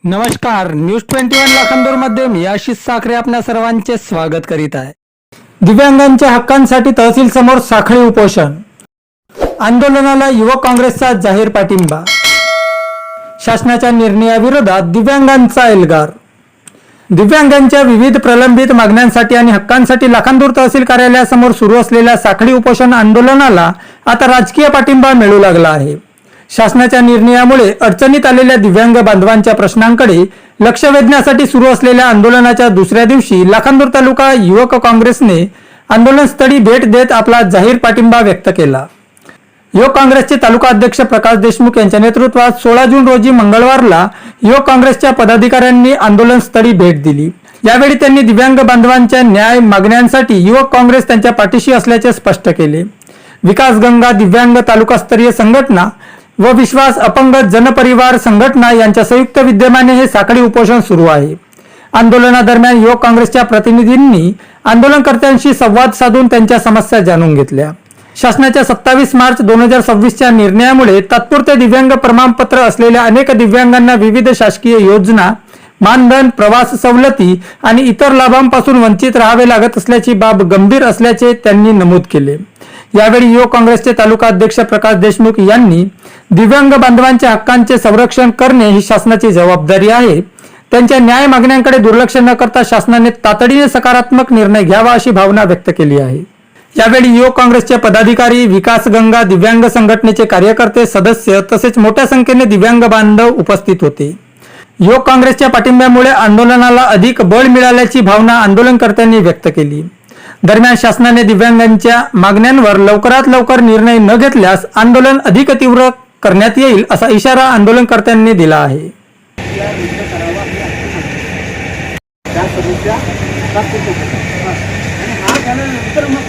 नमस्कार, न्यूज 21 लाखांदूरमध्ये मी आशिष साखरे आपल्या सर्वांचे स्वागत करीत आहे। दिव्यांगांच्या हक्कांसाठी तहसील समोर साखळी उपोषण, आंदोलनाला युवक काँग्रेसचा जाहीर पाठिंबा, शासनाच्या निर्णयाविरोधात दिव्यांगांचा एल्गार। दिव्यांगांच्या विविध प्रलंबित मागण्यांसाठी आणि हक्कांसाठी लाखांदूर तहसील कार्यालयासमोर सुरू असलेल्या साखळी उपोषण आंदोलनाला आता राजकीय पाठिंबा मिळू लागला आहे। शासनाच्या निर्णयामुळे अडचणीत आलेल्या दिव्यांग बांधवांच्या प्रश्नांकडे लक्ष वेधण्यासाठी सुरू असलेल्या आंदोलनाच्या दुसऱ्या दिवशी लाखांदूर तालुका युवक काँग्रेसने आंदोलनस्थळी भेट देत आपला जाहीर पाठिंबा व्यक्त केला। युवक काँग्रेसचे तालुका अध्यक्ष प्रकाश देशमुख यांच्या नेतृत्वात 16 जून रोजी मंगळवारला युवक काँग्रेसच्या पदाधिकाऱ्यांनी आंदोलनस्थळी भेट दिली। यावेळी त्यांनी दिव्यांग बांधवांच्या न्याय मागण्यांसाठी युवक काँग्रेस त्यांच्या पाठीशी असल्याचे स्पष्ट केले। विकास गंगा दिव्यांग तालुकास्तरीय संघटना व विश्वास अपंग जनपरिवार संघटना यांच्या संयुक्त विद्यमाने हे साखळी उपोषण सुरू आहे। आंदोलनादरम्यान युवक काँग्रेसच्या प्रतिनिधींनी आंदोलनकर्त्यांशी संवाद साधून त्यांच्या समस्या जाणून घेतल्या। शासनाच्या 27 मार्च 2026 च्या निर्णयामुळे तात्पुरते दिव्यांग प्रमाणपत्र असलेल्या अनेक दिव्यांगांना विविध शासकीय योजना, मानधन, प्रवास सवलती आणि इतर लाभांपासून वंचित राहावे लागत असल्याची बाब गंभीर असल्याचे त्यांनी नमूद केले। यावेळी युवक काँग्रेसचे तालुका अध्यक्ष प्रकाश देशमुख यांनी दिव्यांग बांधवांच्या हक्कांचे संरक्षण करणे ही शासनाची जबाबदारी आहे। त्यांच्या न्याय मागण्यांकडे दुर्लक्ष न करता शासनाने तातडीने सकारात्मक निर्णय घ्यावा अशी भावना व्यक्त केली आहे। यावेळी युवक काँग्रेसचे पदाधिकारी, विकास गंगा दिव्यांग संघटनेचे कार्यकर्ते, सदस्य तसेच मोठ्या संख्येने दिव्यांग बांधव उपस्थित होते। युवक काँग्रेसच्या पाठिंब्यामुळे आंदोलनाला अधिक बळ मिळाल्याची भावना आंदोलनकर्त्यांनी व्यक्त केली। दरम्यान शासनाने दिव्यांगांच्या मागण्यांवर लवकरात लवकर निर्णय न घेतल्यास आंदोलन अधिक तीव्र करण्यात येईल असा इशारा आंदोलनकर्त्यांनी दिला आहे। मग